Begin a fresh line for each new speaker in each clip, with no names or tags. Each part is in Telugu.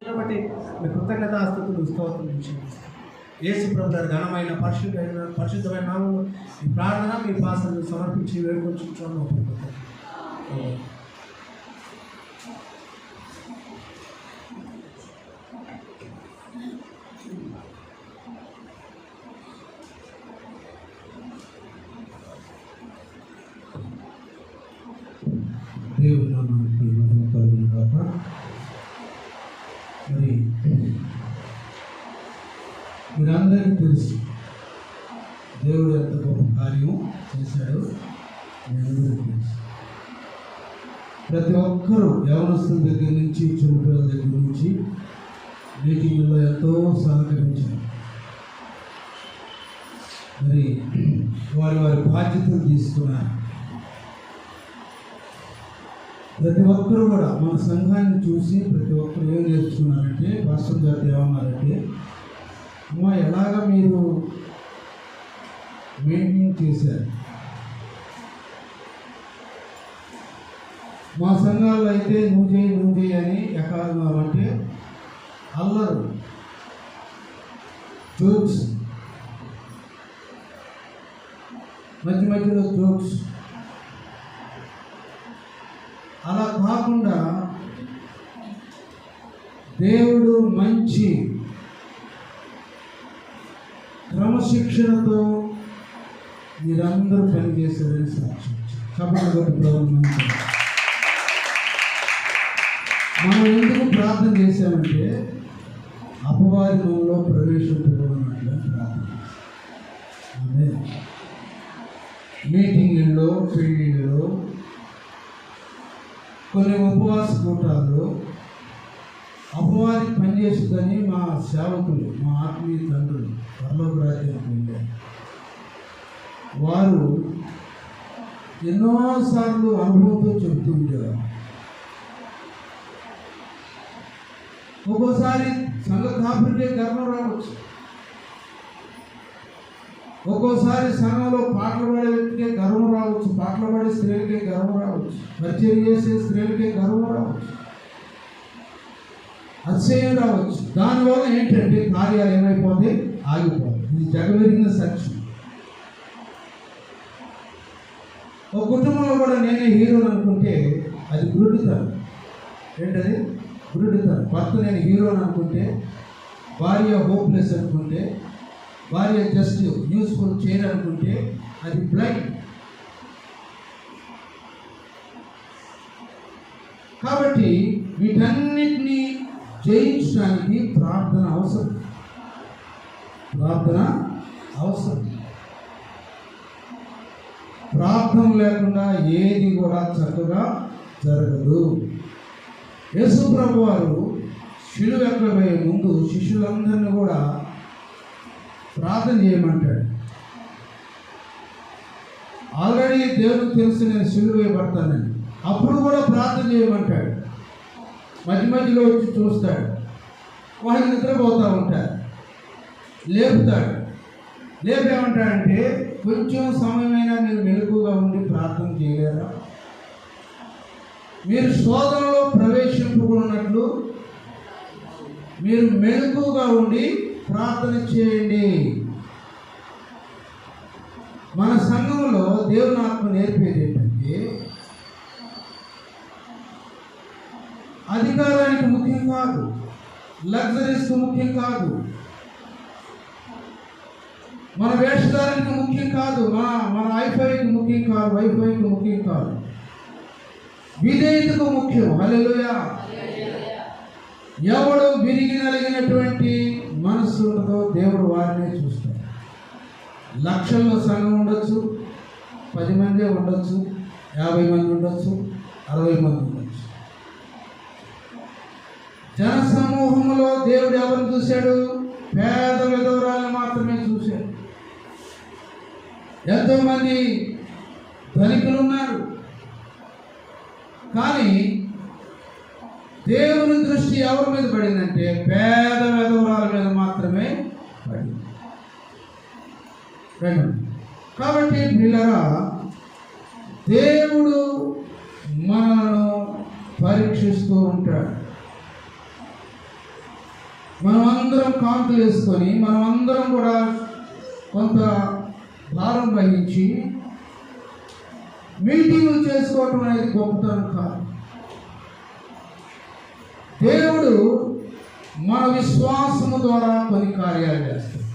కాబట్టి మీ కృతజ్ఞతాస్తుతులు స్తోత్రం యేసు ప్రభువు గారి ఘనమైన పరిశుద్ధమైన నామములో ఈ ప్రార్థన మీ పాసను సమర్పించి వేడుకొంచుచున్నాము.
దేవుని నామానికి మహిమ కలుగును గాక. మరి మీరందరికీ తెలుసు దేవుడు ఎంత గొప్ప కార్యం చేశాడు. మీ అందరికీ తెలుసు. ప్రతి ఒక్కరూ యవనస్తుల దగ్గర నుంచి చిన్నపిల్లల దగ్గర నుంచి మీటింగ్లో ఎంతో సహకరించారు. మరి వారి బాధ్యతలు తీసుకున్నారు. ప్రతి ఒక్కరు కూడా మన సంఘాన్ని చూసి ప్రతి ఒక్కరు ఏం నేర్చుకున్నారంటే, పాస్టర్ గారు ఏమన్నారంటే, అమ్మా ఎలాగ మీరు మెయింటైన్ చేశారు. మా సంఘాల్లో అయితే నువ్వు చేయి అని ఎకాలం అంటే అల్లరు, జోక్స్, మధ్యలో జోక్స్, అలా కాకుండా దేవుడు మంచి క్రమశిక్షణతో మీరందరూ పనిచేశారని సాక్షి చెప్పబడి మంచి. మనం ఎందుకు ప్రార్థన చేశామంటే అపవాది మనలో ప్రవేశించబడినట్లు ప్రార్థన. అదే మీటింగ్లలో, పెళ్ళిళ్ళలో, కొన్ని ఉపవాస కూటాలు అపవాది పనిచేస్తుందని మా సేవకులు, మా ఆత్మీయ తండ్రులు పరలోక రాజ్యానికి వెళ్ళారు. వారు ఎన్నోసార్లు అనుభవంతో చెబుతూ ఉండేవారు. ఒక్కోసారి సంఘ కాపురికే గర్వం రావచ్చు, ఒక్కోసారి సంఘంలో పాటలు పాడే వ్యక్తికే గర్వం రావచ్చు, పాటలు పాడే స్త్రీలకే గర్వం రావచ్చు, పరిచయం చేసే స్త్రీలకే గర్వం రావచ్చు, అతిశయం రావచ్చు. దానివల్ల ఏంటంటే కార్యాలు ఏమైపోతాయి, ఆగిపోతాయి. ఇది జగమెరిగిన సత్యం. ఒక కుటుంబంలో కూడా నేనే హీరోని అనుకుంటే అది గురుడుతనం. ఏంటది? గురుడుతనం. భర్త నేను హీరోని అనుకుంటే, భార్య హోప్లెస్ అనుకుంటే, భార్య జస్ట్ యూస్ఫుల్ చేయాలనుకుంటే అది బ్లైండ్. కాబట్టి వీటన్నిటినీ జయించడానికి ప్రార్థన అవసరం. ప్రార్థన లేకుండా ఏది కూడా చక్కగా జరగదు. యేసు ప్రభు వారు శిలువ ఎక్కబోయే ముందు శిష్యులందరినీ కూడా ప్రార్థన చేయమంటాడు. ఆల్రెడీ దేవుడికి తెలుసు నేను శిలువ వేయబడతానని, అప్పుడు కూడా ప్రార్థన చేయమంటాడు. మధ్యలో వచ్చి చూస్తాడు, వాళ్ళు నిద్రపోతూ ఉంటారు, లేపుతాడు. లేపేమంటాడంటే, కొంచెం సమయమైనా మీరు మెలకుగా ఉండి ప్రార్థన చేయలేరా? మీరు శోధనలో ప్రవేశింపుకున్నట్లు మీరు మెలకుగా ఉండి ప్రార్థన చేయండి. మన సంఘంలో దేవుని ఆత్మ నేర్పేది ఏంటంటే, అధికారానికి ముఖ్యం కాదు, లగ్జరీస్కి ముఖ్యం కాదు, మన వేషధారానికి ముఖ్యం కాదు, మన వైఫైకి ముఖ్యం కాదు, వైఫైకి ముఖ్యం కాదు, విధేయతకు ముఖ్యం. హల్లెలూయా. ఎవడు విరిగి నలిగినటువంటి మనస్సు ఉండదో దేవుడు వారినే చూస్తాడు. లక్షల్లో సంఘం ఉండొచ్చు, 10 మందే ఉండొచ్చు, 50 మంది ఉండొచ్చు, 60 మంది ఉండొచ్చు. జన సమూహంలో దేవుడు ఎవరిని చూశాడు? పేద విధవరాలను మాత్రమే చూశాడు. ఎంతోమంది ధనికులు ఉన్నారు, కానీ దేవుని దృష్టి ఎవరి మీద పడిందంటే పేద విధవరాల మీద మాత్రమే పడింది. కాబట్టి పిల్లరా, దేవుడు మనలను పరీక్షిస్తూ ఉంటాడు. మనం అందరం కాంతులు వేసుకొని మనం అందరం కూడా కొంత భారం వహించి మీటింగులు చేసుకోవటం అనేది గొప్పతనం కాదు. దేవుడు మన విశ్వాసము ద్వారా కొన్ని కార్యాలు చేస్తాడు.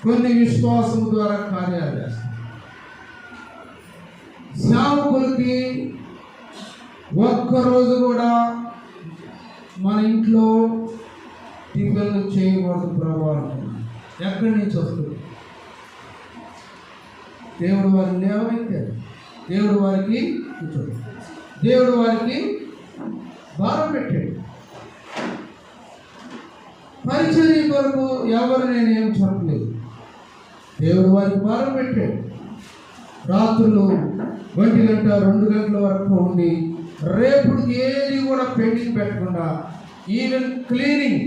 కొన్ని విశ్వాసము ద్వారా కార్యాలు చేస్తాడు. సేవకులకి ఒక్కరోజు కూడా మన ఇంట్లో టిఫిన్లు చేయకూడదు ప్రభావం. ఎక్కడి నుంచి వస్తుంది? దేవుడు వారిని లేవనెత్తాడు. దేవుడు వారికి కూర్చోడు. దేవుడు వారికి భారం పెట్టాడు. పరిచర్య కొరకు ఎవరు నేనేం చెప్పలేదు. దేవుడు వారికి భారం పెట్టాడు. రాత్రులు 1 గంట 2 గంటల వరకు ఉండి రేపుడికి ఏది కూడా పెండింగ్ పెట్టకుండా ఈవెన్ క్లీనింగ్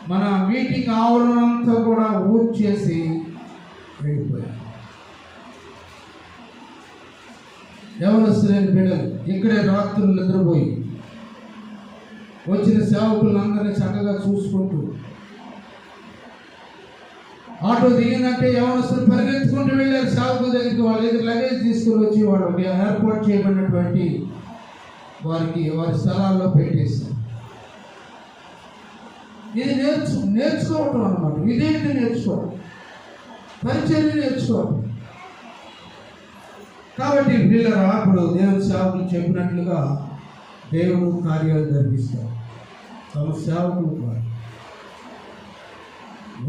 మన మీటింగ్ ఆవరణ అంతా కూడా ఊడ్చేసి వెళ్ళిపోయారు. యవనస్తులైన బిడ్డలు ఇక్కడే రాత్రులు నిద్రపోయి వచ్చిన సేవకులందరినీ చక్కగా చూసుకుంటూ ఆటో దిగిందంటే యవనస్తులు పరిగెత్తుకుంటూ వెళ్ళారు సేవకుల దగ్గరికి. వాళ్ళ దగ్గర లగేజ్ తీసుకుని వచ్చి వాళ్ళు ఏర్పాటు చేయబడినటువంటి వారి స్థలాల్లో పెట్టేస్తారు. ఇది నేర్చుకోవటం అన్నమాట. ఇదేంటి నేర్చుకోవడం? పరిచర్య నేర్చుకోవడం. కాబట్టి పిల్లరా, అప్పుడు దేవుని సేవకులు చెప్పినట్లుగా దేవుడు కార్యాలు జరిగిస్తారు. తమ సేవకులు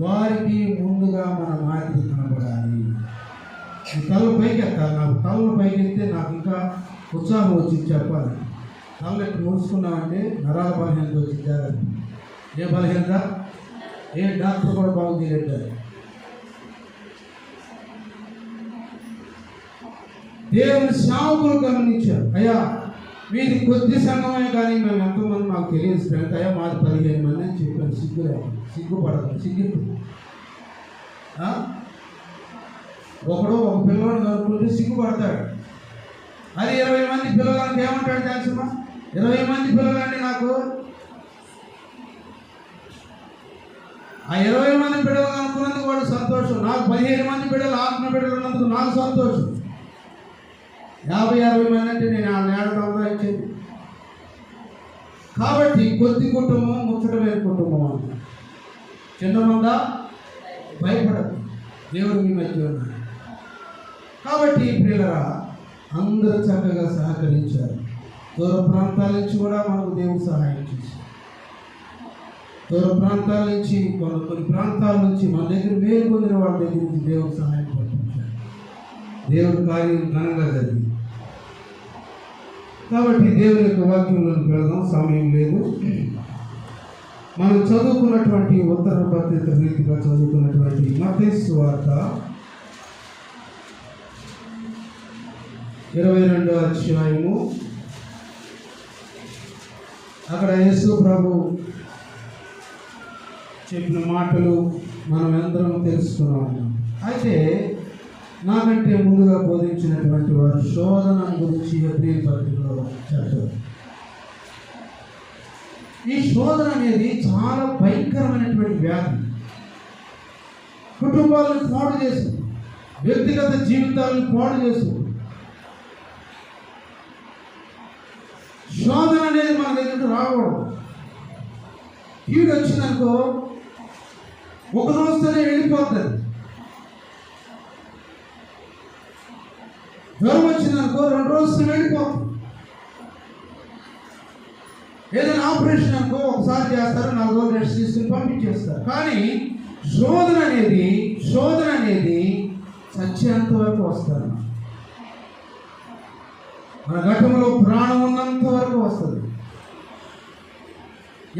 వారికి ముందుగా మన మాదిరి కనబడాలి. ఈ తల పైకి ఎత్తాలి. నాకు తలను పైకి ఎత్తే నాకు ఇంకా ఉత్సాహం వచ్చింది చెప్పాలి. తల ఎట్టు మూసుకున్నామంటే నరాల బలహీనత వచ్చి జాగ్రత్త. ఏ బలహీనత? ఏ డాక్టర్ కూడా బాగుంది. దేవుని సేవకులు గమనించారు. అయ్యా మీది కొద్ది సంఘమే కానీ మేము ఎంతోమంది మాకు తెలియదు ఫ్రెండ్. అయ్యా మాది 15 మంది అని చెప్పాను. సిగ్గుపడదు. ఒకడు ఒక పిల్లవాడు కనుక్కుంటే సిగ్గుపడతాడు. అది 20 మంది పిల్లలకి ఏమంటాడు తెలుసమ్మా? 20 మంది పిల్లలండి నాకు. ఆ 20 మంది బిడ్డలు అనుకున్నందుకు వాడు సంతోషం. నాకు 15 మంది బిడ్డలు ఆత్మ బిడ్డలు ఉన్నందుకు నాకు సంతోషం. 50-60 మంది అంటే నేను ఆ నేడ సంపాదించేది. కాబట్టి కొద్ది కుటుంబం ముచ్చటమైన కుటుంబం అంట. చిన్న మందా భయపడదు. దేవుడు మీ మధ్య ఉన్నాడు. కాబట్టి పిల్లరా అందరూ చక్కగా సహకరించారు. దూర ప్రాంతాల నుంచి కూడా మనకు దేవుడు సహాయం చేశారు. దూర ప్రాంతాల నుంచి కొన్ని ప్రాంతాల నుంచి మన దగ్గర మేలు పొందిన వాళ్ళ దగ్గర నుంచి దేవుడు సహాయం పంపించాడు. దేవుడు కార్యం ఘనంగా జరిగింది. కాబట్టి దేవుని యొక్క వాక్యంలోకి వెళదాం. సమయం లేదు. మనం చదువుకున్నటువంటి ఉత్తర పత్రిక రీతిగా చదువుకున్నటువంటి మత్తయి సువార్త 22వ అధ్యాయము. అక్కడ యేసు ప్రభు చెప్పిన మాటలు మనం అందరం తెలుసుకున్నాము. అయితే నాకంటే ముందుగా బోధించినటువంటి వారు శోధన గురించి హెబ్రీ పత్రికలో చెప్తారు. ఈ శోధన అనేది చాలా భయంకరమైనటువంటి వ్యాధి. కుటుంబాలను పాడు చేస్తుంది. వ్యక్తిగత జీవితాలను పాడు చేస్తుంది. శోధన అనేది మన దగ్గర రాకూడదు. కీడు వచ్చిందనుకో ఒక రోజుతోనే వెళ్ళిపోతుంది. జ్వరం వచ్చిందనుకో 2 రోజులు వెళ్ళిపోతుంది. ఏదైనా ఆపరేషన్ అనుకో ఒకసారి చేస్తారు, 4 రోజులు రెస్ట్ తీసుకుని పంపించేస్తారు. కానీ శోధన అనేది చచ్చేంత వరకు వస్తారు. మన ఘటంలో ప్రాణం ఉన్నంత వరకు వస్తుంది.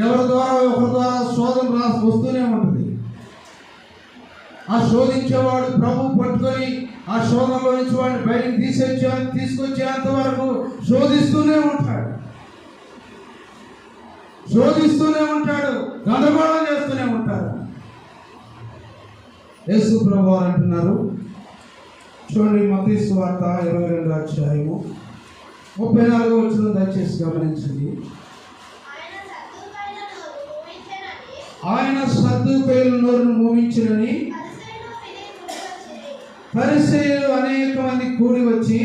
ఎవరి ద్వారా ఒకరి ద్వారా శోధన వస్తూనే ఉంటుంది. ఆ శోధించేవాడు ప్రభు పట్టుకొని ఆ శోధనలో నుంచి వాడిని బయటికి తీసుకొచ్చేంత వరకు శోధిస్తూనే ఉంటాడు. గందరగోళం చేస్తూనే ఉంటారు. యేసు ప్రభు వారు అంటున్నారు, చూడండి మత్తయి సువార్త 22వ అధ్యాయము 34వ వచనం దయచేసి గమనించండి. ఆయన సద్దూకయ్యుల నోరును మూయించునని పరిసయ్యులు అనేక మంది కూడి వచ్చి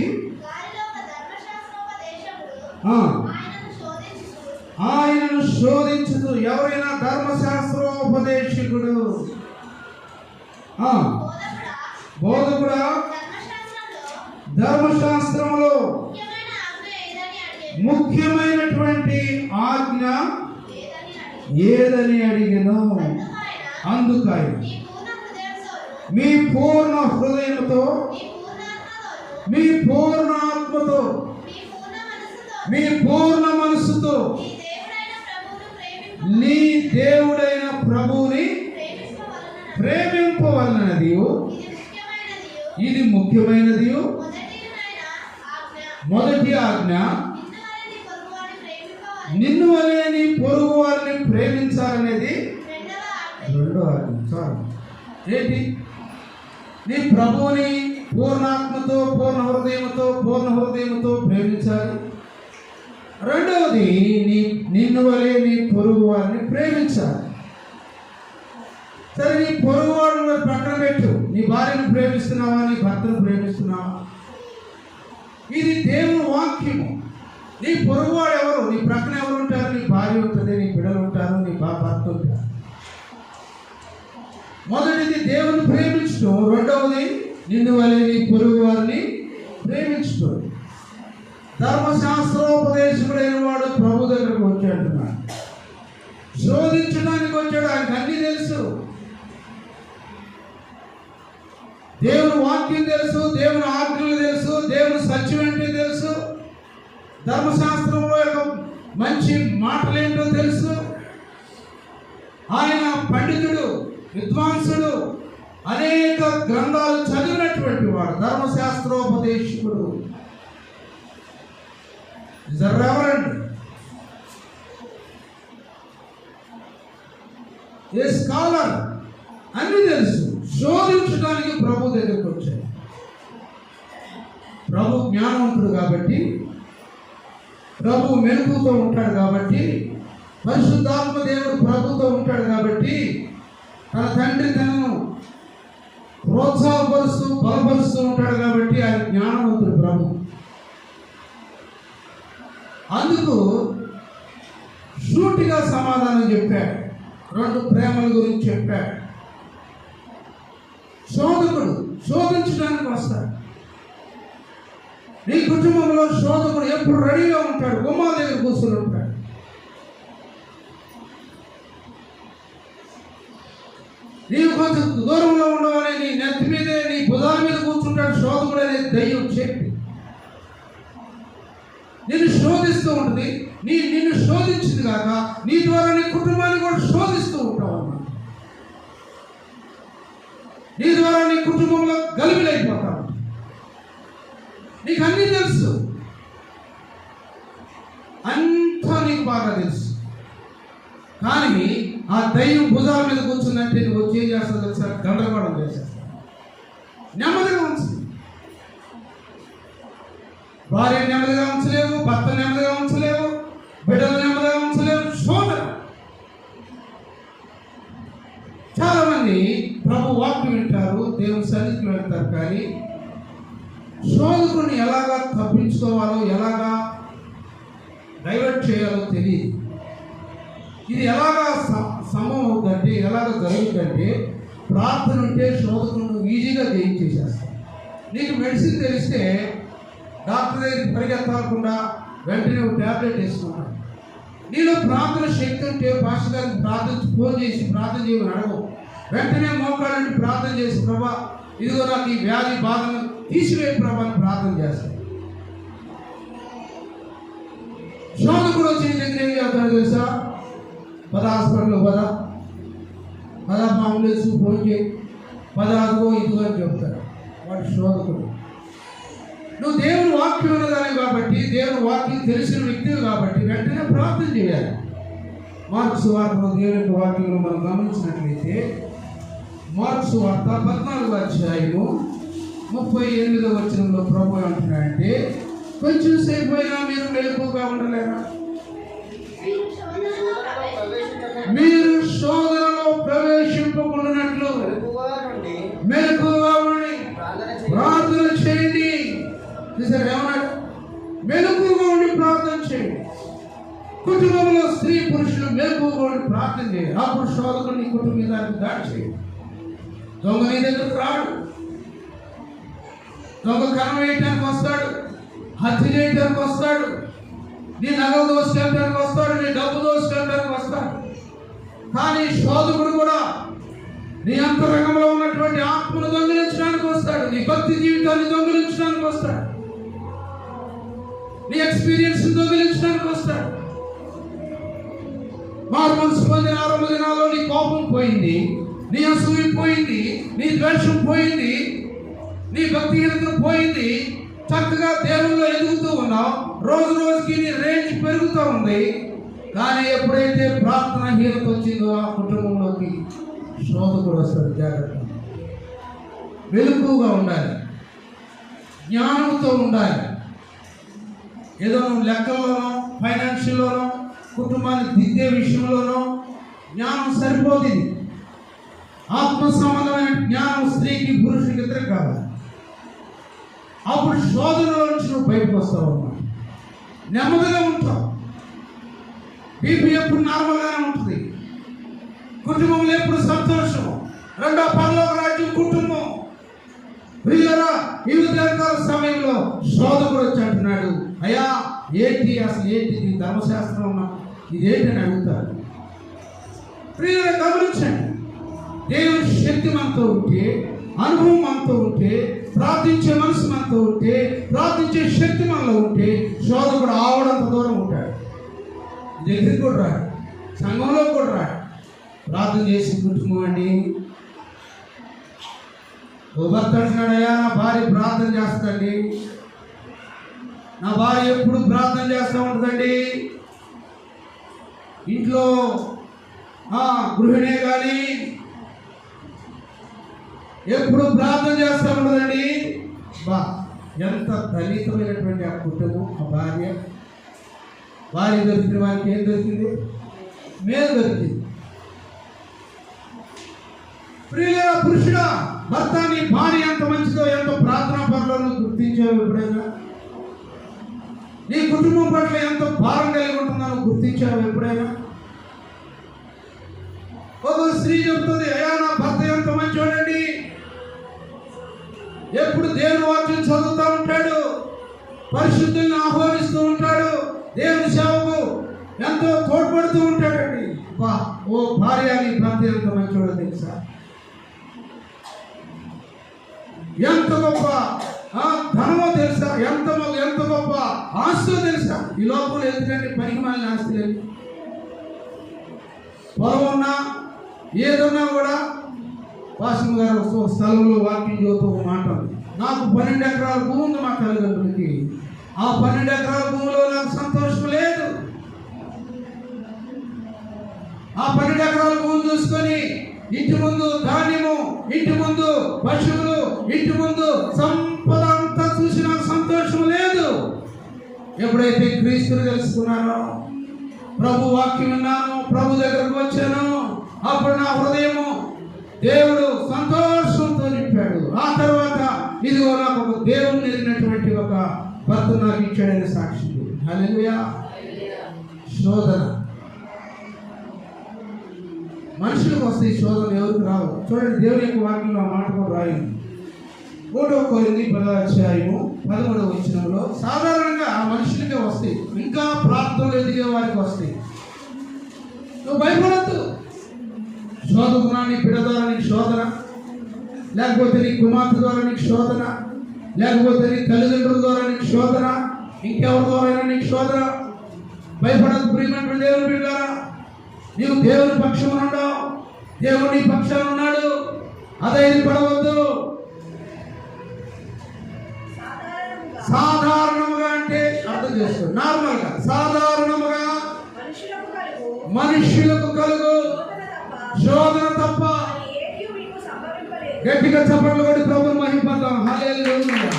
ఆయనను శోధించుతూ, ఎవరైనా ధర్మశాస్త్రోపదేశకుడు, బోధకుడా, ధర్మశాస్త్రములో ముఖ్యమైనటువంటి ఆజ్ఞ ఏదని అడిగను. అందుకని మీ పూర్ణ హృదయంతో, మీ పూర్ణ ఆత్మతో, మీ పూర్ణ మనసుతో నీ దేవుడైన ప్రభువుని ప్రేమింపవలనది. ఇది ముఖ్యమైనది. మొదటి ఆజ్ఞ, నిన్ను వలె నీ పొరుగు వారిని ప్రేమించాలనేది రెండో ఆజ్ఞ. చాలు. ఏంటి? నీ ప్రభువుని పూర్ణాత్మతో, పూర్ణ హృదయంతో ప్రేమించాలి. రెండవది, నిన్ను వలె నీ పొరుగు వారిని ప్రేమించాలి. సరే, నీ పొరుగు వారిని పక్కన పెట్టు. నీ భార్యను ప్రేమిస్తున్నావా, నీ భర్తను ప్రేమిస్తున్నావా? ఇది దేవుని వాక్యము. నీ పొరుగువాడు ఎవరు? నీ ప్రక్కన ఎవరు ఉంటారు? నీ భార్య ఉంటుంది, నీ బిడ్డలు ఉంటారు, నీ భర్త ఉంటారు. మొదటిది దేవుని ప్రేమించడం, రెండవది నిన్ను వలె నీ పొరుగు వారిని ప్రేమించడం. ధర్మశాస్త్రోపదేశకుడైన వాడు ప్రభు దగ్గరకు వచ్చాడున్నాడు. శోధించడానికి వచ్చాడు. ఆయనకు అన్నీ తెలుసు. దేవుని వాక్యం తెలుసు, దేవుని ఆజ్ఞలు తెలుసు, దేవుని సత్యం ఏంటో తెలుసు, ధర్మశాస్త్రంలో యొక్క మంచి మాటలేంటో తెలుసు. ఆయన పండితుడు, విద్వాంసుడు, అనేక గ్రంథాలు చదివినటువంటి వాడు, ధర్మశాస్త్రోపదేశకుడు. Is a reverend, a scholar, అన్ని తెలుసు. శోధించడానికి ప్రభు దగ్గరికి వచ్చాడు. ప్రభు జ్ఞానవంతుడు కాబట్టి, ప్రభు మెలకుతో ఉంటాడు కాబట్టి, పరిశుద్ధాత్మ దేవుడు ప్రభుతో ఉంటాడు కాబట్టి, తన తండ్రి తనను ప్రోత్సాహపరుస్తూ బలపరుస్తూ ఉంటాడు కాబట్టి ఆయన జ్ఞానవంతుడు ప్రభు. అందుకు సూటిగా సమాధానం చెప్పాడు. రెండు ప్రేమల గురించి చెప్పాడు. శోధకుడు శోధించడానికి వస్తాడు. నీ కుటుంబంలో శోధకుడు ఎప్పుడు రెడీగా ఉంటాడు, గుమ్మాల దగ్గర కూర్చొని ఉంటాడు. నీవు కొంచెం దూరంలో ఉండవని నీ నెత్తి మీదే, నీ భుజాల మీద కూర్చుంటాడు శోధకుడు అనే దయ్యం చెప్పి నిన్ను శోధిస్తూ ఉంటుంది. నిన్ను శోధించింది కాక నీ ద్వారా నీ కుటుంబాన్ని కూడా శోధిస్తూ ఉంటావు అన్నమాట. నీ ద్వారా నీ కుటుంబంలో గలిబిలైపోతావు. నీకు అన్నీ తెలుసు, అంతా నీకు బాగా తెలుసు. కానీ ఆ దయ్యం భుజాల మీద కూర్చుందంటే నువ్వు వచ్చి ఏం చేస్తావు తెలుసా? గందరగోళం చేసేస్తావు. నెమ్మదిగా ఉంచు. భార్య నెమ్మదిగా ఉంచలేవు, భర్త నెమ్మదిగా ఉంచలేవు, బిడ్డలు నెమ్మదిగా ఉంచలేవు. శోధన. చాలా మంది ప్రభు వాక్యం వింటారు, దేవుని సన్నిధికి వెళ్తారు, కానీ శోధకుని ఎలాగా తప్పించుకోవాలో, ఎలాగా డైవర్ట్ చేయాలో తెలియదు. ఇది ఎలాగా సమం అవుతుందంటే, ఎలాగ జరుగుతుందంటే, ప్రార్థన ఉంటే శోధకులను ఈజీగా జయించేసేస్తాం. నీకు మెడిసిన్ తెలిస్తే డాక్టర్ దగ్గరికి పరిగెత్తాలకుండా వెంటనే ఒక ట్యాబ్లెట్ వేసుకున్నాడు. నీలో ప్రార్థన శక్తి ఉంటే పాస్టర్ గారికి ఫోన్ చేసి ప్రార్థన చేయమని అడగవు. వెంటనే మోకాళ్ళని ప్రార్థన చేసి, ప్రభా ఇదిగో నాకు ఈ వ్యాధి బాధను తీసివేయ ప్రభా అని ప్రార్థన చేస్తాను. శోధకుడు వచ్చి నీ దగ్గర ఏం చేస్తాడు తెలుసా? పద హాస్పిటల్లో, పద మా అంబులెన్స్ ఫోన్ చేయి, అదిగో ఇదిగో అని చెప్తాడు వాడు శోధకుడు. నువ్వు దేవుని వాక్యం ఉన్నదాని కాబట్టి, దేవుని వాక్యం తెలిసిన వ్యక్తివి కాబట్టి వెంటనే ప్రార్థన చేయాలి. మార్కు సువార్తలో దేవుని యొక్క వాక్యంలో మనం గమనించినట్లయితే, మార్కు సువార్త 14వ అధ్యాయము 38వ వచనంలో ప్రభు అంటున్నాడంటే, కొంచెం సేపు అయినా మీరు మెలకువగా ఉండలేరా? మీరు శోధన స్త్రీ పురుషులు మెలకువగా ప్రార్థన చేయాలి. అప్పుడు శోధకుడు నీ కుటుంబం మీద దాడి చేయాలి. దొంగ నీ దగ్గరకు రాడు. దొంగ కన్నం వేయటానికి వస్తాడు, హత్య చేయడానికి వస్తాడు, నీ నగలు దోసుకెళ్ళడానికి వస్తాడు, నీ డబ్బు దోసుకెళ్ళడానికి వస్తాడు. కానీ శోధకుడు కూడా నీ అంతరంగంలో ఉన్నటువంటి ఆత్మను దొంగిలించడానికి వస్తాడు, నీ భక్తి జీవితాన్ని దొంగిలించడానికి వస్తాడు, నీ ఎక్స్పీరియన్స్ దొంగిలించడానికి వస్తాడు. మారు మనసు పొందిన 6 దినాల్లో నీ కోపం పోయింది, నీ అసూయ పోయింది, నీ ద్వేషం పోయింది, నీ భక్తిహీనత పోయింది. చక్కగా దేవుల్లో ఎదుగుతూ ఉన్నావు. రోజు రోజుకి నీ రేంజ్ పెరుగుతూ ఉంది. కానీ ఎప్పుడైతే ప్రార్థన హీనత వచ్చిందో ఆ కుటుంబంలోకి శోధకుడు వస్తాడు. జాగ్రత్త. వెలుగుగా ఉండాలి, జ్ఞానంతో ఉండాలి. ఏదో నువ్వు లెక్కల్లోనో ఫైనాన్షియల్లోనో కుటుంబాన్ని దిద్దే విషయంలోనో జ్ఞానం సరిపోదు. ఆత్మ సంబంధమైన జ్ఞానం స్త్రీకి పురుషుడికి ఇద్దరు కావాలి. అప్పుడు శోధనలో నుంచి నువ్వు బయటకు వస్తావు అన్నమాట. నెమ్మదిగా ఉంటావు. బీపీ ఎప్పుడు నార్మల్గానే ఉంటుంది. కుటుంబంలో ఎప్పుడు సంతోషం. రెండో పరలోక రాజ్యం కుటుంబం. ప్రియులారా, ఈ ఉదయకాల సమయంలో శోధకుడు వచ్చి అంటున్నాడు, అయ్యా ఏంటి అసలు ఏంటి నీ ధర్మశాస్త్రం ఇదేంటి అని అడుగుతాడు. ప్రియులారా, గమనించండి. దేవుని శక్తి మనతో ఉంటే, అనుభవం మనతో ఉంటే, ప్రార్థించే మనసు మనతో ఉంటే, ప్రార్థించే శక్తి మనలో ఉంటే శోధకుడు ఆవడంత దూరం ఉంటాడు. దగ్గరికి కూడా రాడు, సంఘంలో కూడా రాడు. ప్రార్థన చేసి కుటుంబం అండి. ఓ భర్త అంటున్నాడు, అయ్యా నా భార్య ప్రార్థన చేస్తుందండి, నా భార్య ఎప్పుడు ప్రార్థన చేస్తూ ఉంటుందండి. ఇంట్లో గృహిణే కానీ ఎప్పుడు ప్రార్థన చేస్తూ ఉండదండి. ఎంత దళితమైనటువంటి ఆ కుటుంబం. ఆ భార్య దొరికిన వారికి ఏం దొరికింది? మేలు దొరికింది. ప్రియుల పురుషుడా, భర్త నీ భార్య ఎంత మంచిదో, ఎంత ప్రార్థనా పరులను గుర్తించావు ఎప్పుడైనా? నీ కుటుంబం పట్ల ఎంత భారం కలిగి ఉంటుందో గుర్తించావు ఎప్పుడైనా? ఒక స్త్రీ చెప్తుంది, అయ్యా నా భర్త ఎంత మంచివాడండి, ఎప్పుడు దేవుని వాక్యం చదువుతూ ఉంటాడు, పరిశుద్ధుల్ని ఆహ్వానిస్తూ ఉంటాడు, దేవుని సేవకు ఎంతో తోడ్పడుతూ ఉంటాడండి. ఓ భార్య నీ భర్త ఎంత మంచివాడో తెలుసా? ఎంత గొప్ప ధనమో తెలుసా? ఎంత గొప్ప ఆస్తో తెలుసా? ఈ లోపల ఎందుకంటే పనికి మాలిన ఆస్తి లేదు. పొలం ఉన్నా ఏదన్నా కూడా వాసం గారు స్థలంలో వాక్యం చదువుతూ ఒక మాట ఉంది, నాకు 12 ఎకరాల భూమి ఉంది మా తల్లిదండ్రులకి, ఆ 12 ఎకరాల భూమిలో నాకు సంతోషం లేదు. ఆ 12 ఎకరాల భూమి చూసుకొని ఇంటి ముందు ధాన్యము, ఇంటి ముందు పశువులు, ఇంటి ముందు సంపద అంతా చూసి నాకు సంతోషం లేదు. ఎప్పుడైతే క్రీస్తుని తెలుసుకున్నానో, ప్రభు వాక్యం విన్నాను, ప్రభు దగ్గరకు వచ్చాను, అప్పుడు నా హృదయము దేవుడు సంతోషంతో నింపాడు. ఆ తర్వాత ఇదిగో నాకు ఒక దేవుని ఎరిగినటువంటి ఒక భర్త నాకు ఇచ్చాడని సాక్షి. హల్లెలూయా. శోధన మనుషులకు వస్తే ఈ శోధన ఎవరికి రావు. చూడండి, దేవుని యొక్క వాక్యంలో మాట కూడా రాయింది. 3 కొరింథీ 10:13 సాధారణంగా మనుషులకే వస్తాయి, ఇంకా ప్రార్థనలు ఎదిగే వారికి వస్తాయి. నువ్వు భయపడద్దు. శోధన నీ బిడ్డ ద్వారా నీకు శోధన, లేకపోతే నీ కుమార్తె ద్వారా నీకు శోధన, లేకపోతే నీ తల్లిదండ్రుల ద్వారా నీకు శోధన, ఇంకెవరి ద్వారా నీకు శోధన. భయపడద్దు ప్రియమైనటువంటి దేవుని బిడ్డలారా. నీవు దేవుని పక్షం ఉన్నావు, దేవుడు నీ పక్షాన ఉన్నాడు. అధైర్యపడవద్దు. సాధారణంగా అంటే అర్థం చేసుకో, నార్మల్గా సాధారణంగా మనుషులకు కలుగు శోధన తప్ప. గట్టిగా చప్పట్లు కొట్టి ప్రభువుని మహిమపడదాం. హల్లెలూయా.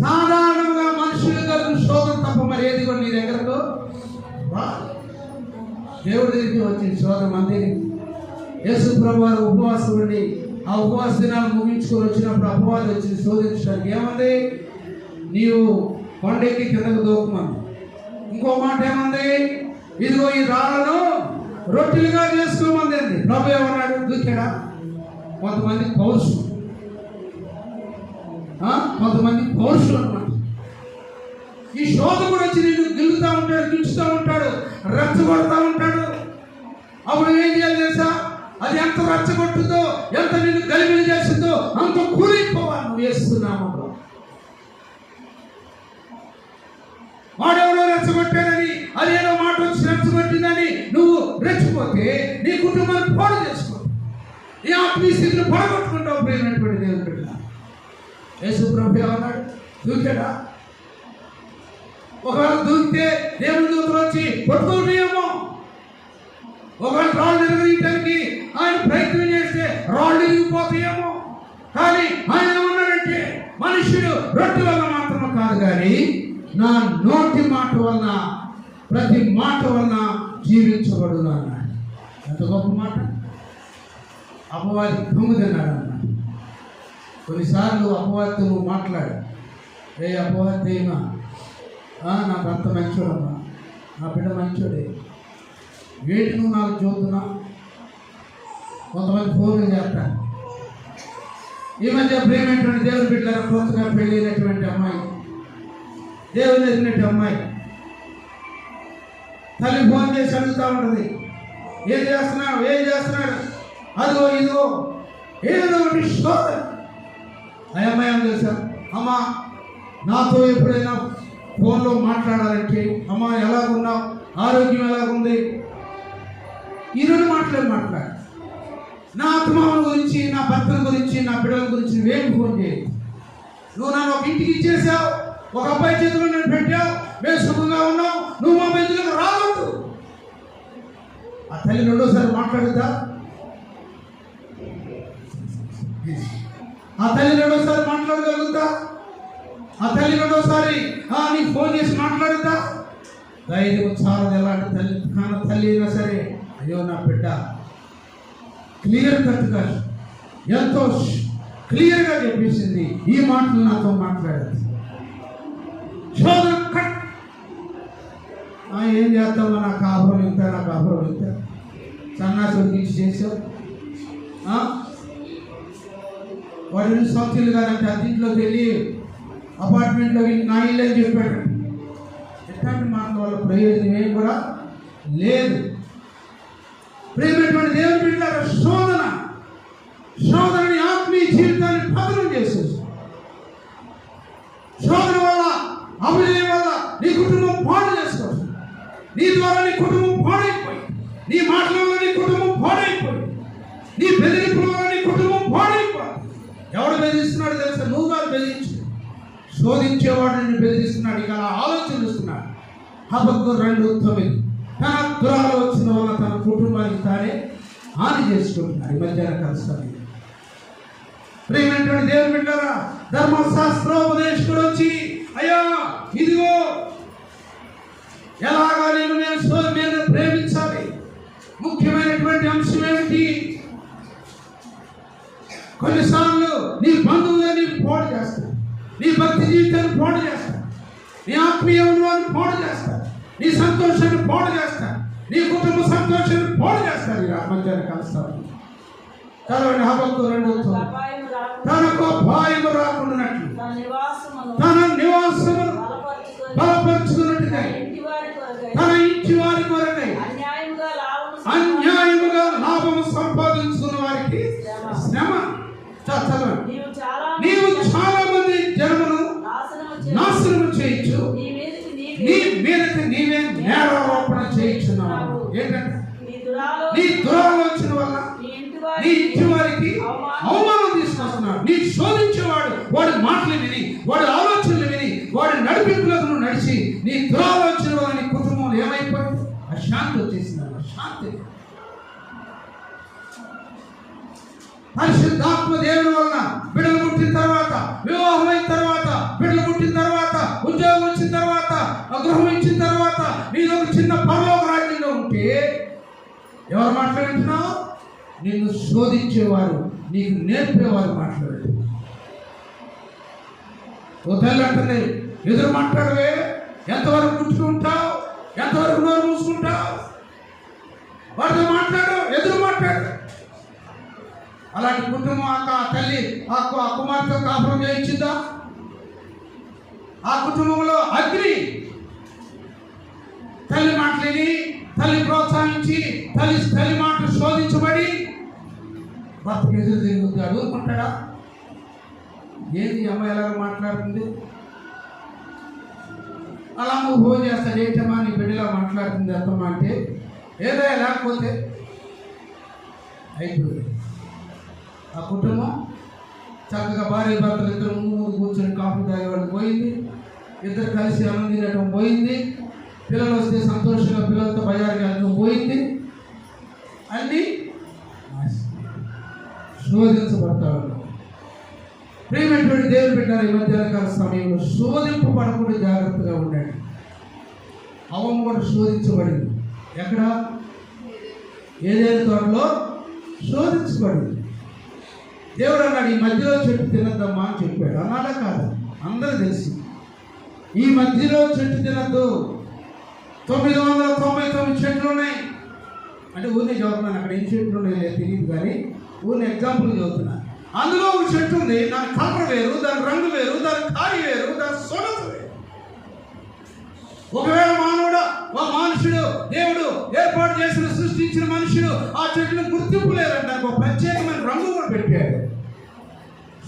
సాధారణంగా మనుషులు కలుగు శోధన తప్ప మరి ఏది కూడా నీ దగ్గరకు దేవుడి దగ్గరికి వచ్చింది శోధన. అంతే. యేసు ప్రభు వారు ఉపవాసం ఉండి ఆ ఉపవాస దినాలు ముగించుకొని వచ్చినప్పుడు అపవాది వచ్చింది శోధించడానికి. ఏమంది? నీవు కొండెక్కి కిందకు దూకమంది. ఇంకో మాట ఏమంది? ఇదిగో ఈ రాళ్ళను రొట్టెలుగా చేసుకోమంది అండి. ప్రభు ఏమన్నాడు? దూకాడా? కొంతమంది పౌరుషం, కొంతమంది పౌరుషం అన్నమాట. ఈ శోధకుడు వచ్చి నిన్ను గిల్లుతూ ఉంటాడు, గిల్చుతూ ఉంటాడు, రెచ్చగొడతా ఉంటాడు. అప్పుడు ఏం చేయాలి తెలుసా? అది ఎంత రెచ్చగొట్టుందో, ఎంత నిన్ను గలిబిలి చేస్తుందో అంత కూలిపోవాలి నువ్వు వేస్తున్నాము. వాడెవడో రెచ్చగొట్టాడని, అదేదో మాట వచ్చి రెచ్చగొట్టిందని నువ్వు రెచ్చిపోతే నీ కుటుంబాన్ని పాడు చేసుకో, నీ ఆత్మీయ స్థితిని పడగొట్టుకుంటావు. ప్రేమైనటువంటి దేవుని బిడ్డ, యేసు ప్రభు ఏమన్నాడు? దూకాడా? ఒకవేళ దూకితే దేవుని దూతలు వచ్చి పట్టుకుంటాయేమో. ఒకవేళ రాళ్ళు నిర్వహించడానికి ఆయన ప్రయత్నం చేస్తే రాళ్ళు ఇరిగిపోతాయేమో. కానీ ఆయన ఏమన్నాడంటే, మనుష్యుడు రొట్టె వల్ల మాత్రమే కాదు కానీ నా నోటి మాట వలన, ప్రతి మాట వలన జీవించబడును అన్నాడు. ఎంత గొప్ప మాట! అపవాది దొంగ తిన్నాడు అన్నాడు. కొన్నిసార్లు అపవాదితో నువ్వు మాట్లాడు, ఏ అపవాది ఏమా, నా భర్త మంచోడమ్మా, నా బిడ్డ మంచోడే, వేటి నువ్వు నాకు చూస్తున్నా. కొంతమంది ఫోన్లు చేస్తాను. ఈ మధ్య ప్రేమైనటువంటి దేవుని బిడ్డల కొత్తగా పెళ్ళైనటువంటి అమ్మాయి, దేవుని ఎదిగినట్టు అమ్మాయి తల్లి ఫోన్ చేసి అడుగుతూ ఉంటుంది, ఏం చేస్తున్నాడు, ఏం చేస్తున్నాడు, అదిగో ఇదిగో ఏదో ఒకటి శోధన. ఆ అమ్మాయి ఏం తెలుసా? అమ్మ, నాతో ఎప్పుడైనా ఫోన్లో మాట్లాడాలంటే, అమ్మ ఎలాగున్నావు, ఆరోగ్యం ఎలాగుంది, ఈ రెండు మాట్లాడు. నా ఆత్మాల గురించి, నా భర్తల గురించి, నా బిడ్డల గురించి నువ్వేం ఫోన్ చేయదు. నువ్వు నన్ను ఒక ఇంటికి ఇచ్చేసావు, ఒక అబ్బాయి చేతిలో నేను పెట్టావు, మేము సుఖంగా ఉన్నావు, నువ్వు మా మధ్యలోకి రావద్దు. ఆ తల్లి రెండోసారి మాట్లాడుద్దా? ఆ తల్లి రెండోసారి మాట్లాడగలుగుతా? ఆ తల్లి రెండోసారి నీకు ఫోన్ చేసి మాట్లాడుద్దా? ధైర్యం చాలా. ఎలాంటి తల్లి, తల్లి అయినా సరే, అయ్యో నా బిడ్డ, క్లియర్ కట్గా ఎంతో క్లియర్గా చెప్పేసింది, ఈ మాటలు నాతో మాట్లాడదు. శోధన కట్. ఏం చేస్తావు, నా కాపురం ఇంత, నా కాపురం ఇంత, సన్నాసుడికి ఇచ్చి చేసావు. వాడిని సొంతలు కాదంటే అద్దీంట్లోకి వెళ్ళి, అపార్ట్మెంట్లోకి వెళ్ళి నా ఇల్లు అని చెప్పాడు. ఎట్లాంటి మాటల వల్ల ప్రయోజనం ఏం కూడా లేదు. ప్రేమైనటువంటి దేవుని బిడ్డలారా, శోధనని ఆత్మీయ జీవితాన్ని పతనం చేసేసి, శోధన వల్ల, అభినయం వల్ల నీ కుటుంబం పాడు చేసుకోవచ్చు. నీ ద్వారా నీ కుటుంబం పాడైపోయి, నీ మాటల వల్ల నీ కుటుంబం పాడైపోయి, నీ బెదిరింపుల వల్ల నీ కుటుంబం పాడైపోయి. ఎవడు బెదిరిస్తున్నాడు తెలుసా? నువ్వు కాదు బెదిరించు, శోధించేవాడు నిన్ను బెదిరిస్తున్నాడు. ఇక అలా ఆలోచనిస్తున్నాడు. హబక్కు 2:9, తన దురాలోచన వల్ల తన కుటుంబానికి తానే హాని చేసుకుంటున్నాడు. ఈ మధ్యాహ్న కలుస్తాను. ప్రేమైనటువంటి దేవుని బిడ్డలారా, ధర్మశాస్త్రోపదేశకుడు వచ్చి, అయ్యా ఇదిగో ఎలాగా నేను ప్రేమించాలి, ముఖ్యమైనటువంటి అంశం ఏమిటి? కొన్నిసార్లు నీ బంధువులని పాడు చేస్తారు, నీ భక్తి జీవితాన్ని పాడు చేస్తారు, నీ ఆత్మీయ అనుభవాన్ని పాడు చేస్తారు, నీ సంతోషాన్ని పాడు చేస్తారు, నీ కుటుంబ సంతోషాన్ని పాడు చేస్తారు. ఇలా మధ్యాహ్నం కలుస్తారు. చదవండి హబక్కు 2:9. తనకు అపాయము రాకుండానట్లు తన నివాసమును బలపరుచుకున్నట్టుగా తన ఇంటి వారి కొరకై అన్యాయముగా లాభము సంపాదించుకున్న వారికి శ్రమ. చదవండి. నీవు చాలా మంది జనమును నాశనము చేయొచ్చు, నీ మీదకి నీవే నేరారోపణ చేయించున్నావు. ఏంటంటే నీ దురాలోచన వల్ల నీ ఇంటి వారికి అవమానం తీసుకొస్తున్నాడు. నీ శోధించేవాడు వాడి మాటలు విని, వాడి ఆలోచనలు విని, వాడి నడిపింపులకు నడిచి, నీ దురాలోచన వల్ల నీ కుటుంబంలో ఏమైపోయింది? అశాంతి వచ్చేసింది. అశాంతి. పరిశుద్ధాత్మ దేవుని వలన బిడ్డలు పుట్టిన తర్వాత, వివాహమైన తర్వాత, బిడ్డలు పుట్టిన తర్వాత, ఉద్యోగం వచ్చిన తర్వాత, గృహం ఇచ్చిన తర్వాత, నీలో ఒక చిన్న పరలోక రాజ్యంలో ఉంటే ఎవరు మాట్లాడుతున్నావు? నిన్ను శోధించేవారు, నీకు నేర్పేవారు మాట్లాడు. ఓ తల్లి అంటుంది, ఎదురు మాట్లాడవే, ఎంతవరకు గుర్తుకుంటావు, ఎంతవరకు నోరు మూసుకుంటావు? వాడితో మాట్లాడు, ఎదురు మాట్లాడు. అలాంటి కుటుంబం తల్లి ఆ కుమార్తె కాపురం చేయించిందా? ఆ కుటుంబంలో అగ్ని తల్లి మాటలేని, తల్లి ప్రోత్సహించి, తల్లి మాటలు శోధించబడి భర్తకు ఎదురు తిరుగుతుంది. అడుగుకుంటాడా? ఏంది అమ్మాయి ఎలాగ మాట్లాడుతుంది? అలా నువ్వు ఫోన్ చేస్తాడు, ఏంటమ్మా నీ బిడ్డలా మాట్లాడుతుంది అత్తమ్మా అంటే, ఏదో లేకపోతే అయిపోయింది. ఆ కుటుంబం చక్కగా భార్య భర్తలు ఇద్దరు ముందు కూర్చొని కాఫీ తాగేవాళ్ళు పోయింది, ఇద్దరు కలిసి అన్నం తినడం పోయింది, పిల్లలు వస్తే సంతోషంగా పిల్లలతో బజారుకి వెళ్ళడం పోయింది. అన్నీ శోధించబడతా ఉన్నాం. ప్రియమైనటువంటి దేవుని బిడ్డలు, ఈ మధ్యాహ్నకాల సమయంలో శోధింపబడకుండా జాగ్రత్తగా ఉండండి. అవము కూడా శోధించబడింది. ఎక్కడ? ఏదైనా తోటలో శోధించబడింది. దేవుడు అన్నాడు, ఈ మధ్యలో చెట్టు తినద్దమ్మా అని చెప్పాడు. అన్నాడా కాదు? అందరూ తెలిసి ఈ మధ్యలో చెట్టు తినద్దు. 999 చెట్లు ఉన్నాయి అంటే ఊరిని చదువుతున్నాను. అక్కడ ఎన్ని చెట్లు ఉన్నాయో తెలియదు కానీ ఊరిని ఎగ్జాంపుల్ చదువుతున్నాను. అందులో ఒక చెట్టు ఉంది, దాని కలర్ వేరు, దాని రంగు వేరు, దాని కాయ వేరు, దాని సొగసు వేరు. ఒకవేళ మనుషుడు, దేవుడు ఏర్పాటు చేసిన సృష్టించిన మనుషుడు ఆ చెట్టును గుర్తింపు లేదంట, ఒక ప్రత్యేకమైన రంగు కూడా పెట్టాడు.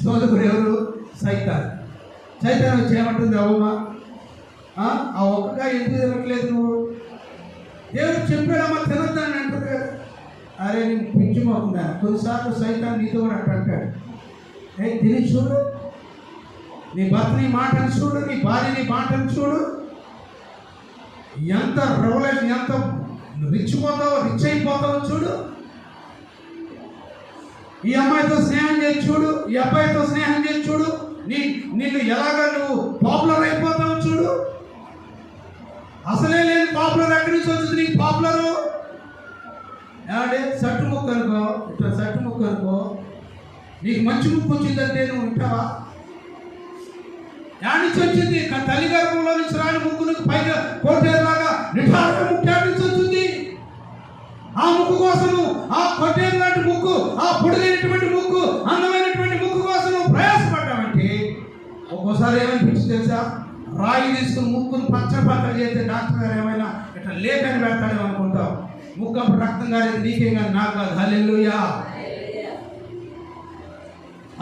శోధకుడు ఎవరు? సైతాన్. సైతాన్ వచ్చి ఏమంటుంది? అవ్వమా ఆ ఒక్కగా ఎందుకు తినట్లేదు నువ్వు? దేవుడు చెప్పాడమ్మా తినద్దని అంటుంది కదా. అరే నేను పెంచుకోకుండా కొన్నిసార్లు సైతాన్ నీతో కూడా అంటాడు, తిని చూడు, నీ భర్తని మాటను చూడు, నీ భార్యని మాటను చూడు, ఎంత రెవల్యూషన్, ఎంత రిచ్ అయిపోతావో చూడు. ఈ అమ్మాయితో స్నేహం చేసి చూడు, ఈ అబ్బాయితో స్నేహం చేసి చూడు, నిన్ను ఎలాగా నువ్వు పాపులర్ అయిపోతావు చూడు. అసలే లేదు పాపులర్, ఎక్కడి నుంచి వచ్చింది నీకు పాపులరు? ఏమంటే సట్టు ముక్కు అనుకో, ఇట్లా సట్టు ముక్కు అనుకో, నీకు మంచి ముక్కు వచ్చిందంటే నువ్వు వింటావా? యాడ్ నుంచి వచ్చింది? తల్లి గర్భంలో నుంచి రాని ముక్కు నీకు పైగా కోటేరులాగా నిఠారుగా ముక్కు యాడ్ నుంచి వచ్చింది. ఆ ముక్కు కోసం, ఆ కొట్టేరు లాంటి ముక్కు, ఆ పొడిగైనటువంటి ముక్కు, అందమైనటువంటి ముక్కు కోసం నువ్వు ప్రయాసపడ్డావంటే ఒక్కోసారి ఏమనిపించింది తెలుసా? రాయి తీసుకుని ముక్కును పచ్చ చేస్తే డాక్టర్ గారు ఏమైనా ఇట్లా లేఖని పెడతాడేమో అనుకుంటావు. ముక్కు అప్పుడు రక్తం కాలేదు, నీకేం కాదు, నాకు కాదు. హల్లెలూయా.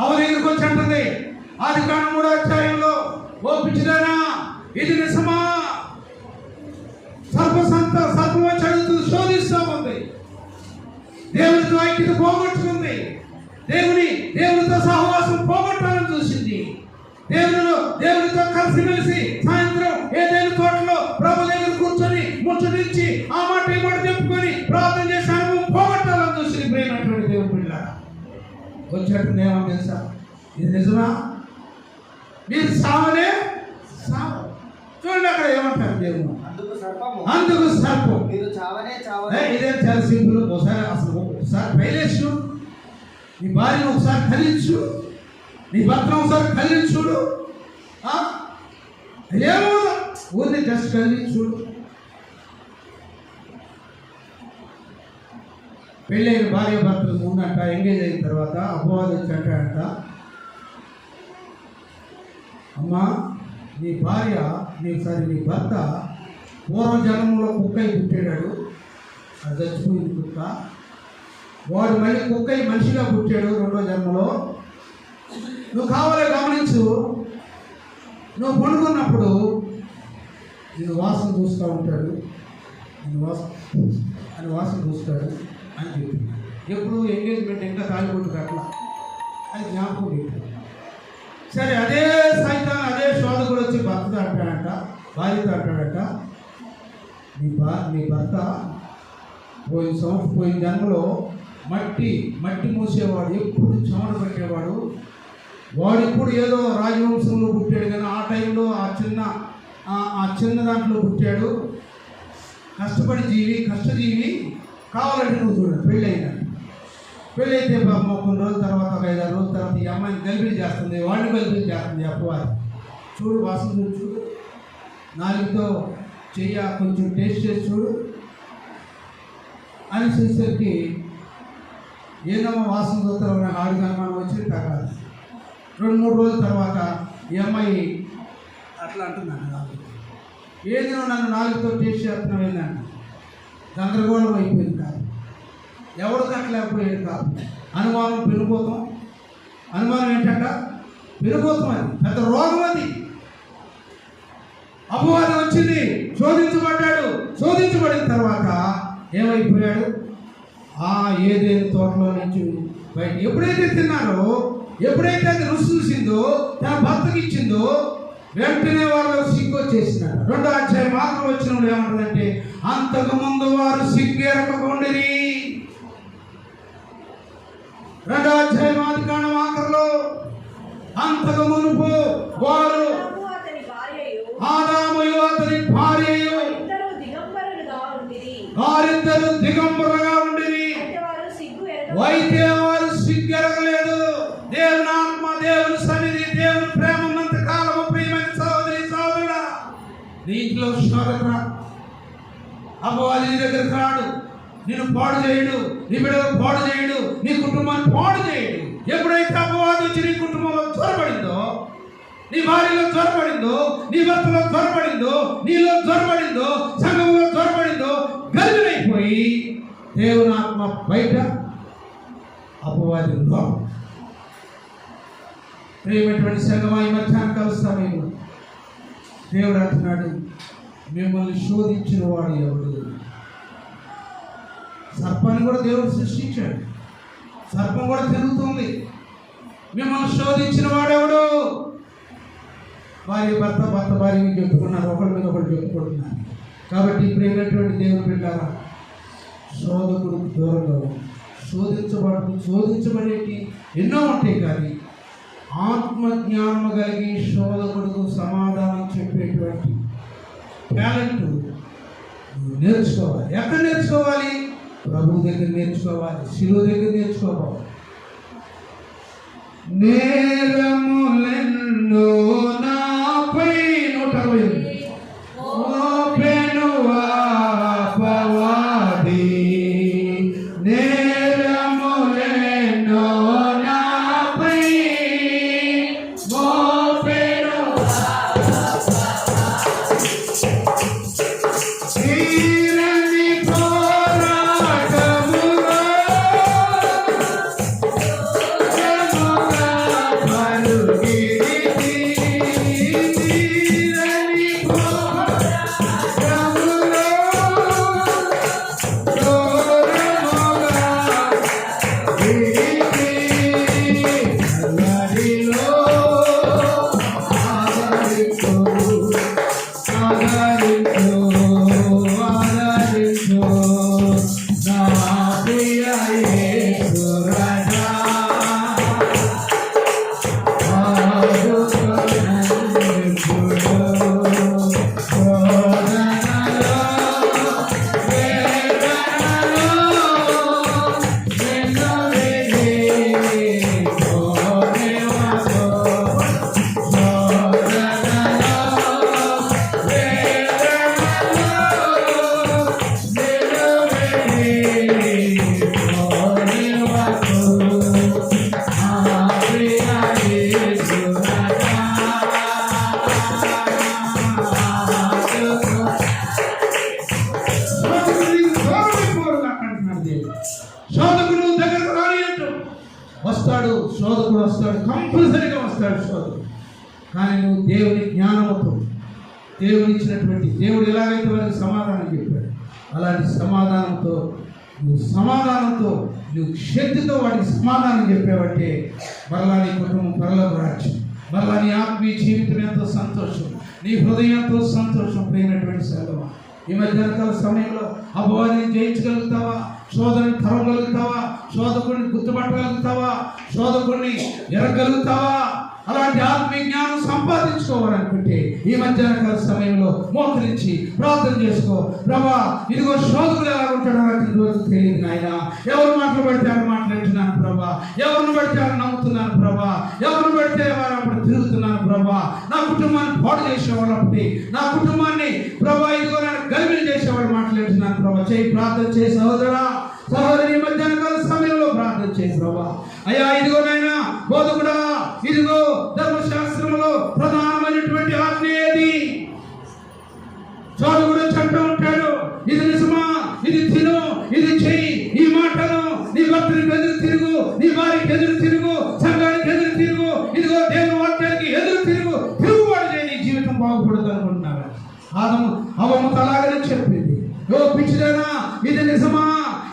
అవరు దగ్గరికి వచ్చి అంటుంది ఆదికాండం 3వ అధ్యాయంలో, ఓ పిచ్చిదానా ఇది నిజమా? సర్పం వచ్చి అడుగుతుంది, శోధిస్తూ ఉంది, దేవునితో ఐక్యత పోగొట్టుకుంది, దేవునితో సహవాసం పోగొట్టాలని చూసింది. దేవునితో కలిసిమెలిసి సాయంత్రం ఏదైనా తోటలో ప్రభు దగ్గర కూర్చొని ముచ్చటించి ఆ మాట ఈ మాట చెప్పుకొని ప్రార్థన చేసి అనుభవం పోగొట్టాలని చూసి పోయినటువంటి దేవుని పిల్ల వచ్చేటప్పుడు ఏమని తెలుసా? ఇది నిజమా? మీరు సావనే సావు. చూడండి అక్కడ ఏమంటారు దేవుడు, అందుకు సర్పం ఇదేం చాలా సింపుల్. ఒకసారి పైలేసు, నీ భార్యను ఒకసారి కలిగించు, నీ భర్తను ఒకసారి కలిగించుడు. ఏమో ఊరిని జస్ట్ కలిగించుడు. పెళ్ళైన భార్య భర్తలు ముందంట ఎంగేజ్ అయిన తర్వాత అపవాదం వచ్చి అంటాడంట, అమ్మా నీ భర్త పూర్వజన్మలో కుక్కై పుట్టాడు, అది చచ్చిపోయింది కుక్క, వాడు మళ్ళీ కుక్కై మనిషిగా పుట్టాడు 2వ జన్మలో. నువ్వు కావాలో గమనించు, నువ్వు పండుకున్నప్పుడు నేను వాసన చూస్తూ ఉంటాడు, వాసన చూస్తాడు అని చెప్పి ఎప్పుడు ఎంగేజ్మెంట్ ఇంకా తాలిబొట్టు అట్లా అది జ్ఞాపకం పెట్టాడు. సరే అదే సైతాన్, అదే శోధకుడు వచ్చి భర్తతో అంటాడంట, భార్యతో అంటాడట, నీ భర్త పోయిన జన్మలో మట్టి మూసేవాడు, ఎప్పుడు చెమట పెట్టేవాడు, వాడు ఇప్పుడు ఏదో రాజవంశంలో పుట్టాడు కానీ ఆ టైంలో ఆ చిన్న దాంట్లో పుట్టాడు, కష్టజీవి కావాలంటే నువ్వు చూడండి. పెళ్ళైతే కొన్ని రోజుల తర్వాత, 5-6 రోజుల తర్వాత ఈ అమ్మాయిని గల్బిలి చేస్తుంది, వాడిని గల్బిలి చేస్తుంది అప్పవారు. చూడు వాసన చూడు. నాలుగుతో చెయ్య కొంచెం టేస్ట్ చేసి చూడు అని చూసేసరికి ఏందమ్మా వాసన చూస్తారు నాకు ఆడికి అనుమానం వచ్చి తగ్గాలి. 2-3 రోజుల తర్వాత ఈ అమ్మాయి అట్లా అంటున్నాను, నాలుగు ఏది నన్ను నాలుగుతో టేస్ట్ చేస్తున్నావు ఏంటంటే గందరగోళం అయిపోయింది కాదు, ఎవడు కట్టలేకపోయేది కాదు. అనుమానం పెరిగిపోతాం. అనుమానం ఏంటంట పెరిగిపోతాం. అది పెద్ద రోగం. అది అపవాదం వచ్చింది, శోధించబడ్డాడు. శోధించబడిన తర్వాత ఏమైపోయాడు? ఏదేని తోటలో నుంచి బయట ఎప్పుడైతే తిన్నారో, ఎప్పుడైతే అది రుచి చూసిందో, తన భర్తకి ఇచ్చిందో, వెంటనే వాళ్ళు సిగ్గు వచ్చేసినారు. 2వ అధ్యాయం మాత్రం వచ్చినప్పుడు ఏమంటుందంటే, అంతకు ముందు వారు సిగ్గెరకకుండిరి. 2వ అధ్యాయం ఆదికాండం ఆఖరిలో, అంతకు మునుపు వారు ఆదాముయు అతని భార్యయు వారిద్దరు దిగంబరులుగా ఉండిరి. అయితే వారు సిగ్గెరగలేదు. దేవుని ఆత్మ, దేవుని సన్నిధి, దేవుని ప్రేమ ఉన్నంత కాలము ప్రియమైన సహోదరి సహోదరుడా, నీ ఇంట్లో శోధన అపవాది నీ దగ్గరికి రాడు, నిన్ను పాడు చేయడు, నీ బిడ్డలు పాడు చేయడు, నీ కుటుంబాన్ని పాడు చేయడు. ఎప్పుడైతే అపవాది వచ్చి నీ కుటుంబంలో జ్వరపడిందో, నీ భార్యలో జ్వరపడిందో, నీ భర్తలో జ్వరపడిందో, నీలో జ్వరపడిందో, సంఘంలో జ్వరపడిందో, గలిగినైపోయి దేవుని ఆత్మ బయట, అపవాది లోపల. ప్రియమైనటువంటి సంఘమా, ఈ మధ్యాహ్నకాల సమయంలో దేవుడు అంటున్నాడు, మిమ్మల్ని శోధించిన వాడు ఎవడు? సర్పాన్ని కూడా దేవుడు సృష్టించాడు. సర్పం కూడా తిరుగుతుంది. మిమ్మల్ని శోధించిన వాడెవడు? భార్య భర్త, భర్త భార్య చెప్పుకున్నారు, ఒకరి మీద ఒకరు చెప్పుకుంటున్నారు. కాబట్టి ప్రియమైనటువంటి దేవుని బిడ్డలారా, శోధకుడికి దూరంగా శోధించబడేటి ఎన్నో ఉంటాయి. కానీ ఆత్మజ్ఞానము కలిగి శోధకుడికి సమాధానం చెప్పేటువంటి టాలెంట్ నేర్చుకోవాలి. ఎక్కడ నేర్చుకోవాలి? ప్రభు దగ్గర నేర్చుకోవాలి, శిలువ దగ్గర నేర్చుకోవాలి. నేరములెన్నో నాపై 160 మోపెను అపవాది, నేరములెన్నో నాపై మోపెను తీరని పోరాటములో వస్తాడు. శోధకుడు వస్తాడు, కంపల్సరీగా వస్తాడు శోధకుడు. కానీ నువ్వు దేవుని జ్ఞానముతో, దేవుని ఇచ్చినటువంటి, దేవుడు ఎలాగైతే వారికి సమాధానం చెప్పాడు, అలాంటి సమాధానంతో నువ్వు శక్తితో వాడికి సమాధానం చెప్పావంటే మరలా నీ కుటుంబం పరలోక రాజ్యం, మరలా నీ ఆత్మీయ జీవితం ఎంతో సంతోషం, నీ హృదయం ఎంతో సంతోషం. ప్రియమైనటువంటి సంగమా, ఈ మధ్యాహ్నకాల సమయంలో అపవాదిని జయించగలుగుతావా? శోధనని తరగలుగుతావా? శోధకుడిని గుర్తుపట్టగలుగుతావా? శోధకుడిని ఎరగలుగుతావా? అలాంటి ఆత్మీయ జ్ఞానం సంపాదించుకోవాలనుకుంటే ఈ మధ్యాహ్నకాల సమయంలో మోకరించి ప్రార్థన చేసుకో. ప్రభా, ఇదిగో శోధకుడు ఎలా ఉంటాడో నాకు రోజు తెలియదు నాయన. ఎవరు మాటలు పడితే అని మాట్లాడుతున్నాను ప్రభా, ఎవరిని పడితే అని నమ్ముతున్నాను ప్రభా, ఎవరిని పడితే వారు అప్పుడు తిరుగుతున్నాను ప్రభా. నా కుటుంబాన్ని పాడు చేసేవాళ్ళు అప్పుడు, నా కుటుంబాన్ని ప్రభా ఇదిగో నేను గలిబిలి చేసేవాళ్ళు మాట్లాడుతున్నాను ప్రభా. చేయి ప్రార్థన చేసి సహోదరా సహోదరి మధ్యాహ్నకాల సమయంలో ప్రార్థన చేసి ప్రభా. అయ్యా ఇదిగో నాయనా బోధకుడా, ఇదిగో ధర్మశాస్త్రంలో ప్రధానమైనటువంటి ఆజ్ఞ ఏది? చదువుడు చంట ఉంటాడు, ఇది నిజమా, ఇది తిను, ఇది చెయ్యి, ఈ మాటను నీ భక్తునికి ఎదురు తిరుగు, నీ వారికి ఎదురు తిరుగు, సంఘానికి ఎదురు తిరుగు, ఇదిగో దేవుని వాక్యానికి ఎదురు తిరుగు, తిరుగుబాటు చేయి, నీ జీవితం బాగుపడదు అనుకుంటున్నారా? అవమ్మ అలాగనే చెప్పింది. ఓ పిచ్చిదేనా, ఇది నిజమా,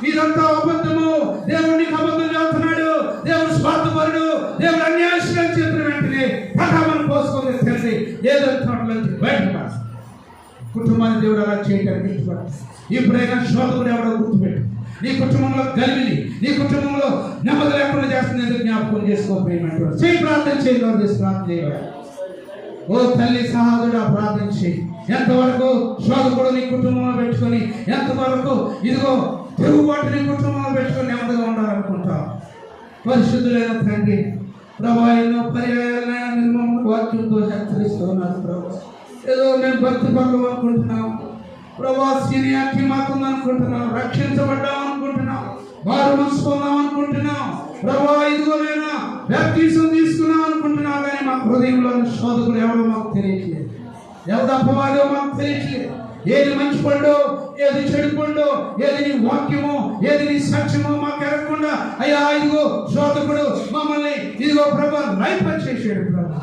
ఇదంతా అబద్ధము, దేవుడిని అబద్ధం చెబుతున్నాడు, దేవుడు స్వార్థపరుడు, దేవుడు అన్యాయస్తుడు అని చెప్పిన వెంటనే పటామని పోసుకొని తెలిసి ఏదో తోటలోంచి బయటపడ. కుటుంబాన్ని దేవుడు అలా చేయటానికి ఇష్టపడతాడు. ఇప్పుడైనా శోధకుడు ఎవడో గుర్తుపెట్టు. నీ కుటుంబంలో గలిబిలి, నీ కుటుంబంలో నెమ్మది లేకుండా చేస్తున్నందుకు జ్ఞాపకం చేసుకోకపోయినట్టు చేయి ప్రార్థన చేయాలి, ప్రార్థన చేయాలి. ఓ తల్లి సహాదుడా ప్రార్థన చేయి. ఎంతవరకు శోధకుడు నీ కుటుంబంలో పెట్టుకొని, ఎంతవరకు ఇదిగో తిరుగుబాటు నీ కుటుంబంలో పెట్టుకొని నెమ్మదిగా ఉండాలనుకుంటావు? పరిశుద్ధులైన తండ్రి ప్రభా, ఎన్నో పర్యాయాలైనా నిర్మమ వాక్యంతో హెచ్చరిస్తూ ఉన్నారు ప్రభా. ఏదో మేము భక్తి పనులు అనుకుంటున్నాం ప్రభా, సీనియారిటీ మాకుంది అనుకుంటున్నాం, రక్షించబడ్డాం అనుకుంటున్నాం, వారు మనసుకున్నాం అనుకుంటున్నాం ప్రభా. ఇదిగోనైనా బ్యాప్టిజం తీసుకున్నాం అనుకుంటున్నాం, కానీ మా హృదయంలో శోధకుడు ఎవరో మాకు తెలియట్లేదు, ఎవరు అపవాదో మాకు తెలియట్లేదు. ఏది మంచి పండు, ఏది చెడు పండు, ఏది నీ వాక్యమో, ఏది నీ సత్యమో మాకు ఎరగకుండా అయ్యా ఇదిగో శోధకుడు మమ్మల్ని ఇదిగో ప్రభా లైఫ్ చేసాడు ప్రభా,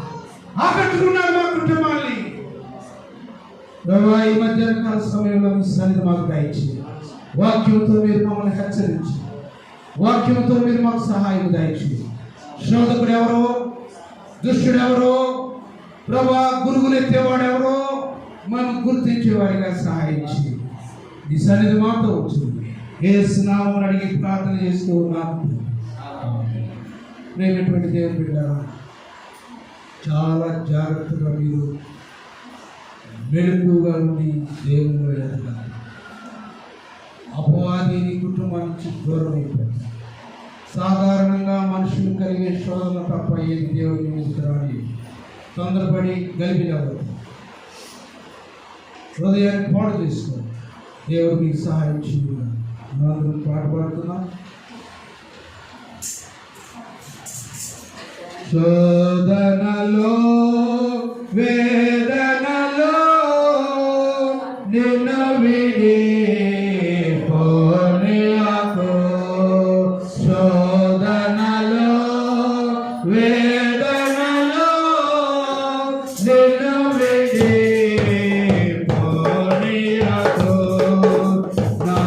ఆకట్టుకున్నాడు మా కుటుంబాన్ని ప్రభా. ఈ మధ్యాహ్నకాల సమయంలో మీ సన్నిధి మాకు దయచేయండి. వాక్యంతో మీరు మమ్మల్ని హెచ్చరించి, వాక్యంతో మీరు మాకు సహాయం దయచేయండి. శోధకుడు ఎవరో, దుష్టుడు ఎవరో ప్రభా, గురుగులు ఎత్తేవాడు ఎవరో మనం గుర్తించేవారిగా సహాయం చేయండి. ఈ సన్నిధి మాతో వచ్చింది యేసు నామమున అడిగి ప్రార్థన చేస్తూ ఉన్నాము. ప్రేమటువంటి దేవుని బిడ్డలారా, చాలా జాగ్రత్తగా మీరు మెలకువగా ఉండి దేవునిలో ఎదగాలి. అపవాది నీ కుటుంబం నుంచి దూరం అయిపోయింది. సాధారణంగా మనుషులు కలిగే శోధన తప్ప ఏది దేవుని మీదకి రాని. తొందరపడి గలిబిలవ్వదు, హృదయాన్ని పాడు చేసుకో. దేవుడికి సహాయం చేయాలి. మనం పాట పాడుతున్నాం. శోధనలో వేదనలో నిన్ను విడిపోనియాకు, శోధనలో వేదనలో నిన్ను విడిపోనియాకు, నా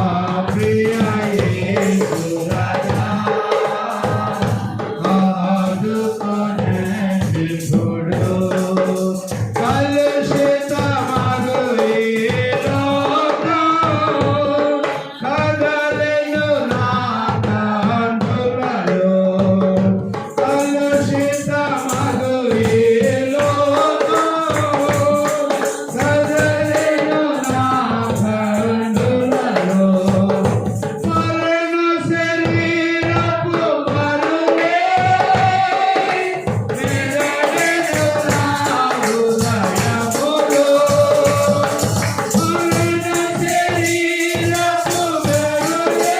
ప్రియ యేసు రాజా ఆదుకొనెను ఇప్పుడు. కలుషితమగు ఈ లోకం కదలెను నా కన్నులలో, కలుషితమగు ఈ లోకం కదలెను నా కన్నులలో, మరణ శరీరపు మరుగే మెదడెను నా హృదయములో, మరణ శరీరపు మరుగే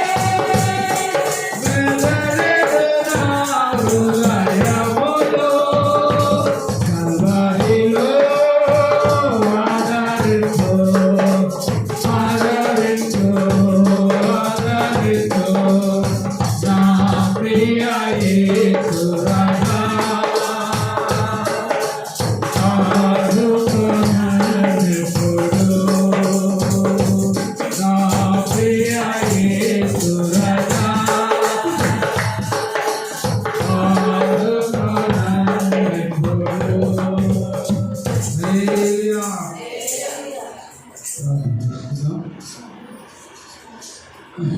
మెదడెను నా హృదయములో, కల్వరిలో ఆదరించు, ఆదరించు, ఆదరించు, నా ప్రియ యేసు రాజా ఆదుకొనెను ఇప్పుడు, నా ప్రియ యేసు రాజా ఆదుకొనెను ఇప్పుడు. హల్లెలూయా.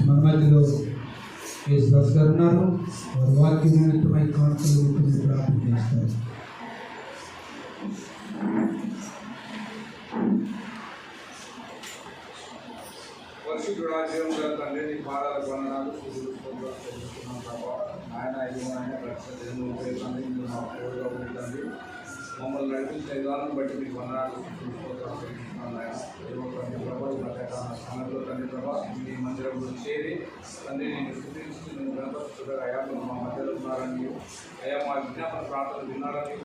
మన మధ్యలో యేసుదాస్ గారు ఉన్నారు. వారు వాక్యం నిమిత్తమై కాన్ఫరెన్స్ ప్రార్థన చేస్తారు.
పరిశుద్ధుడా జీవం గల తండ్రి నీ పాదాల వందనాలు తెలుస్తున్నాం ప్రభావ ఆయన ఆయన రక్షణ ఉపయోగండి మీరు మా తోడుగా ఉండండి మమ్మల్ని నడిపించిన విధానం బట్టి మీకు వందనాలు సమయంలో తండ్రి ప్రభా మీ మందిరంలో చేరి తండ్రి నేను స్థుతిస్తూ నేను గణపరుస్తుగా అయా మా మధ్యలో ఉన్నారని అయా మా విజ్ఞాపన ప్రాంతాలు విన్నారని